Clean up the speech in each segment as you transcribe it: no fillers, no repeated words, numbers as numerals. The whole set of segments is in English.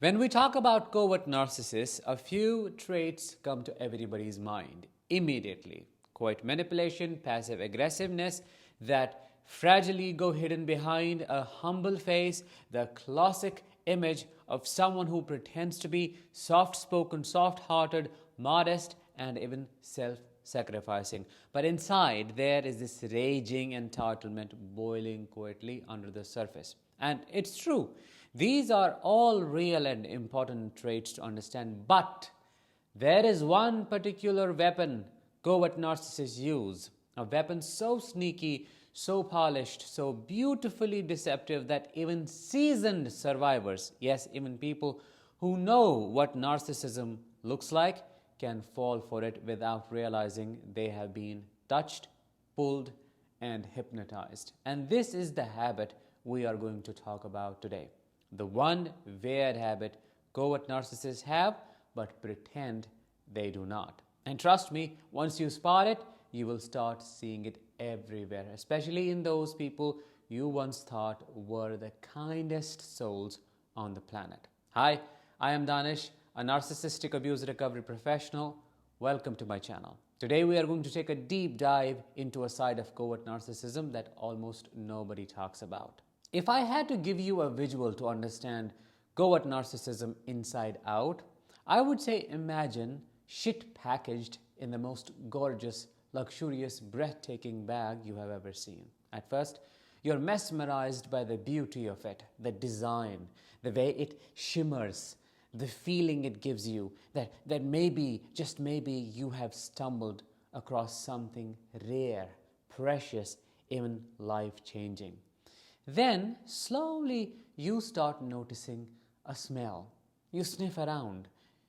When we talk about covert narcissists, a few traits come to everybody's mind immediately. Quiet manipulation, passive aggressiveness, that fragile ego hidden behind a humble face, the classic image of someone who pretends to be soft spoken, soft hearted, modest, and even self sacrificing. But inside, there is this raging entitlement boiling quietly under the surface. And it's true, these are all real and important traits to understand. But there is one particular weapon covert narcissists use, a weapon so sneaky, so polished, so beautifully deceptive that even seasoned survivors, yes, even people who know what narcissism looks like, can fall for it without realizing they have been touched, pulled, and hypnotized. And this is the habit we are going to talk about today. The one weird habit covert narcissists have but pretend they do not. And trust me, once you spot it, you will start seeing it everywhere, especially in those people you once thought were the kindest souls on the planet. Hi, I am Danish, a narcissistic abuse recovery professional. Welcome to my channel. Today we are going to take a deep dive into a side of covert narcissism that almost nobody talks about. If I had to give you a visual to understand covert narcissism inside out, I would say imagine shit packaged in the most gorgeous, luxurious, breathtaking bag you have ever seen. At first, you're mesmerized by the beauty of it, the design, the way it shimmers, the feeling it gives you that maybe, just maybe, you have stumbled across something rare, precious, even life-changing. Then, slowly, you start noticing a smell. You sniff around.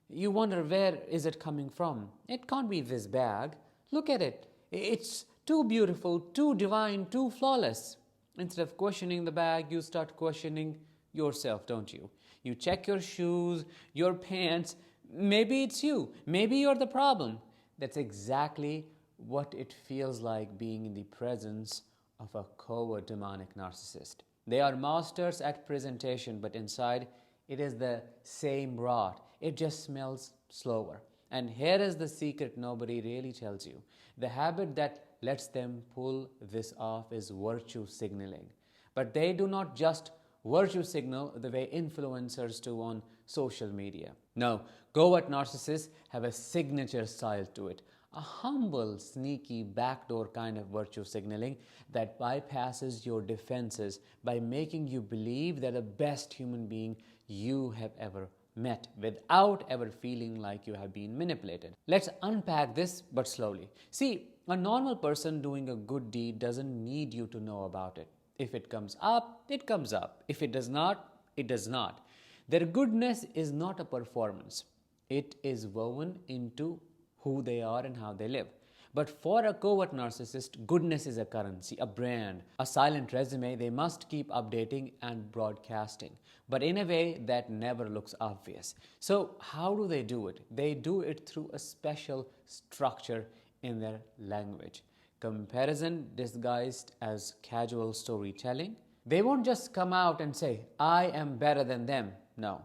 You wonder, where is it coming from? It can't be this bag. Look at it. It's too beautiful, too divine, too flawless. Instead of questioning the bag, you start questioning yourself, don't you? You check your shoes, your pants. Maybe it's you. Maybe you're the problem. That's exactly what it feels like being in the presence of a covert demonic narcissist. They are masters at presentation, but inside it is the same rot. It just smells slower. And here is the secret nobody really tells you. The habit that lets them pull this off is virtue signaling. But they do not just virtue signal the way influencers do on social media. No, covert narcissists have a signature style to it. A humble, sneaky, backdoor kind of virtue signaling that bypasses your defenses by making you believe they're the best human being you have ever met without ever feeling like you have been manipulated. Let's unpack this, but slowly. See, a normal person doing a good deed doesn't need you to know about it. If it comes up, it comes up. If it does not, it does not. Their goodness is not a performance. It is woven into who they are and how they live. But for a covert narcissist, goodness is a currency, a brand, a silent resume they must keep updating and broadcasting, but in a way that never looks obvious. So how do they do it? They do it through a special structure in their language. Comparison disguised as casual storytelling. They won't just come out and say, I am better than them. No.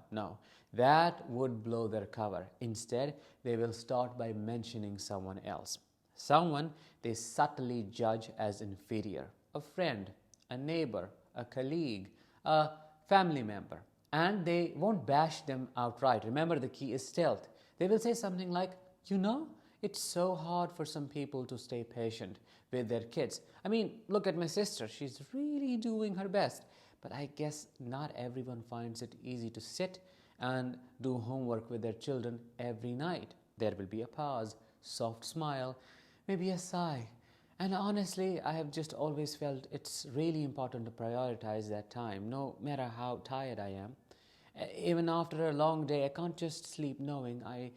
That would blow their cover. Instead, they will start by mentioning someone else. Someone they subtly judge as inferior. A friend, a neighbor, a colleague, a family member. And they won't bash them outright. Remember, the key is stealth. They will say something like, it's so hard for some people to stay patient with their kids. I mean, look at my sister. She's really doing her best. But I guess not everyone finds it easy to sit and do homework with their children every night. There will be a pause, soft smile, maybe a sigh. And honestly, I have just always felt it's really important to prioritize that time, no matter how tired I am. Even after a long day, I can't just sleep knowing I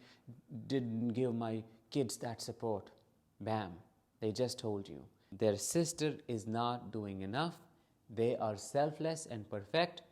didn't give my kids that support. Bam, they just told you. Their sister is not doing enough. They are selfless and perfect.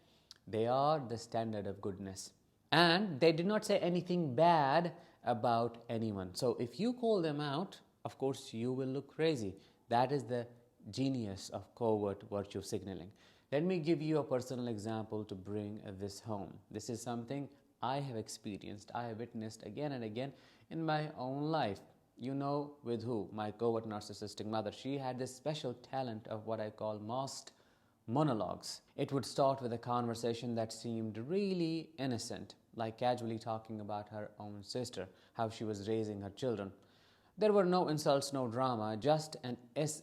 They are the standard of goodness. And they did not say anything bad about anyone. So if you call them out, of course you will look crazy. That is the genius of covert virtue signaling. Let me give you a personal example to bring this home. This is something I have experienced, I have witnessed again and again in my own life. You know with who? My covert narcissistic mother. She had this special talent of what I call masked monologues. It would start with a conversation that seemed really innocent, like casually talking about her own sister, how she was raising her children. There were no insults, no drama, just an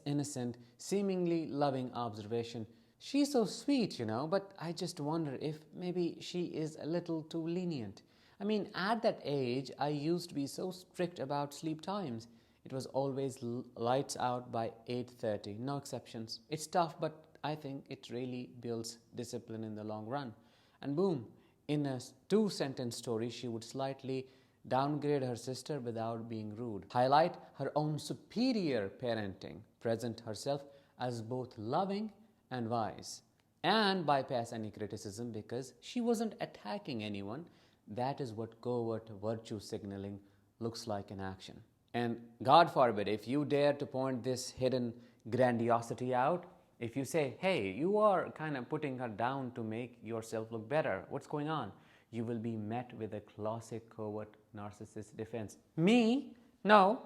innocent, seemingly loving observation. She's so sweet, but I just wonder if maybe she is a little too lenient. I mean, at that age, I used to be so strict about sleep times. It was always lights out by 8:30, no exceptions. It's tough, but I think it really builds discipline in the long run. And boom, in a two-sentence story, she would slightly downgrade her sister without being rude, highlight her own superior parenting, present herself as both loving and wise, and bypass any criticism because she wasn't attacking anyone. That is what covert virtue signaling looks like in action. And God forbid, if you dare to point this hidden grandiosity out, if you say, hey, you are kind of putting her down to make yourself look better, what's going on? You will be met with a classic covert narcissist defense. Me? No,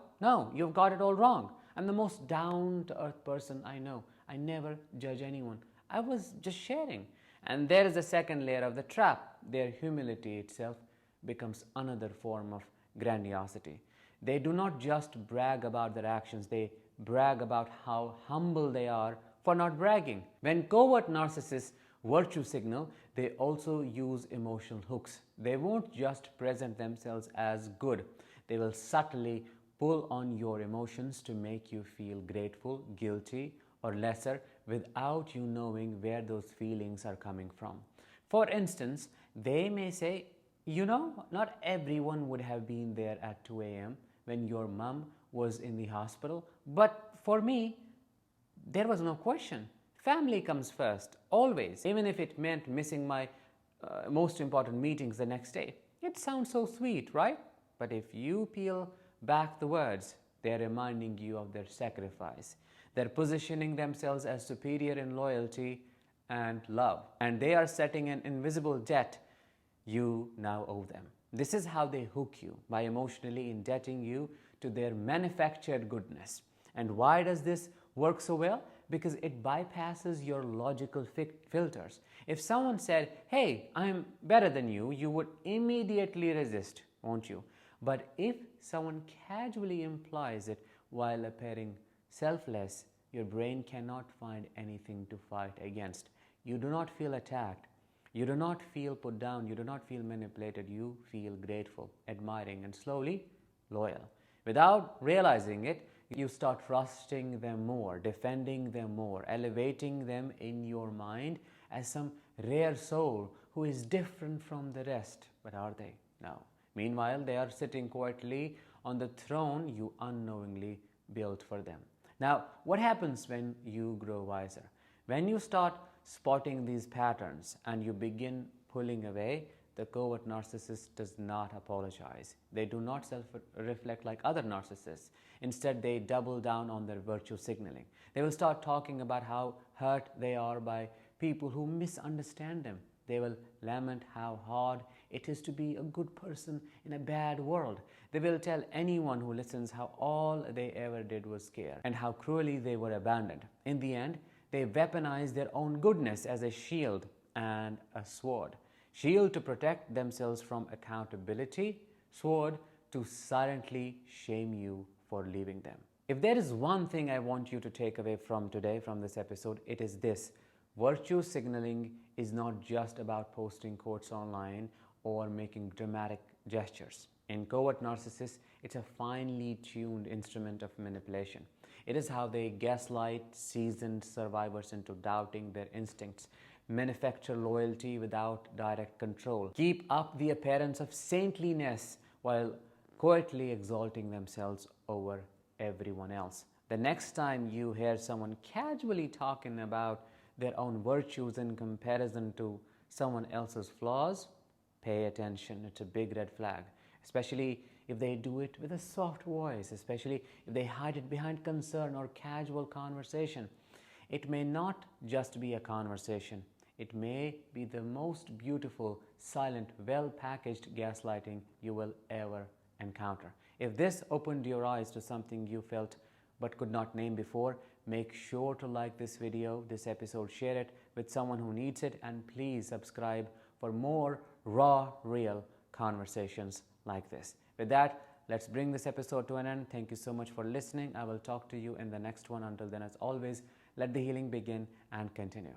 you've got it all wrong. I'm the most down-to-earth person I know. I never judge anyone. I was just sharing. And there is a second layer of the trap. Their humility itself becomes another form of grandiosity. They do not just brag about their actions, they brag about how humble they are for not bragging. When covert narcissists virtue signal, they also use emotional hooks. They won't just present themselves as good. They will subtly pull on your emotions to make you feel grateful, guilty, or lesser without you knowing where those feelings are coming from. For instance, they may say, not everyone would have been there at 2 a.m. when your mom was in the hospital, but for me, there was no question. Family comes first, always, even if it meant missing my most important meetings the next day. It sounds so sweet, right? But if you peel back the words, they're reminding you of their sacrifice. They're positioning themselves as superior in loyalty and love. And they are setting an invisible debt you now owe them. This is how they hook you, by emotionally indebting you to their manufactured goodness. And why does this work so well? Because it bypasses your logical filters. If someone said, hey, I'm better than you, you would immediately resist, won't you? But if someone casually implies it while appearing selfless, your brain cannot find anything to fight against. You do not feel attacked. You do not feel put down. You do not feel manipulated. You feel grateful, admiring, and slowly loyal. Without realizing it, you start trusting them more, defending them more, elevating them in your mind as some rare soul who is different from the rest. But are they? No. Meanwhile, they are sitting quietly on the throne you unknowingly built for them. Now, what happens when you grow wiser? When you start spotting these patterns and you begin pulling away, the covert narcissist does not apologize. They do not self-reflect like other narcissists. Instead, they double down on their virtue signaling. They will start talking about how hurt they are by people who misunderstand them. They will lament how hard it is to be a good person in a bad world. They will tell anyone who listens how all they ever did was care and how cruelly they were abandoned. In the end, they weaponize their own goodness as a shield and a sword. Shield to protect themselves from accountability, sword to silently shame you for leaving them. If there is one thing I want you to take away from today, from this episode, it is this. Virtue signaling is not just about posting quotes online or making dramatic gestures. In covert narcissists, it's a finely tuned instrument of manipulation. It is how they gaslight seasoned survivors into doubting their instincts, manufacture loyalty without direct control, keep up the appearance of saintliness while quietly exalting themselves over everyone else. The next time you hear someone casually talking about their own virtues in comparison to someone else's flaws, pay attention. It's a big red flag, especially if they do it with a soft voice, especially if they hide it behind concern or casual conversation. It may not just be a conversation. It may be the most beautiful, silent, well-packaged gaslighting you will ever encounter. If this opened your eyes to something you felt but could not name before, make sure to like this video, this episode, share it with someone who needs it, and please subscribe for more raw, real conversations like this. With that, let's bring this episode to an end. Thank you so much for listening. I will talk to you in the next one. Until then, as always, let the healing begin and continue.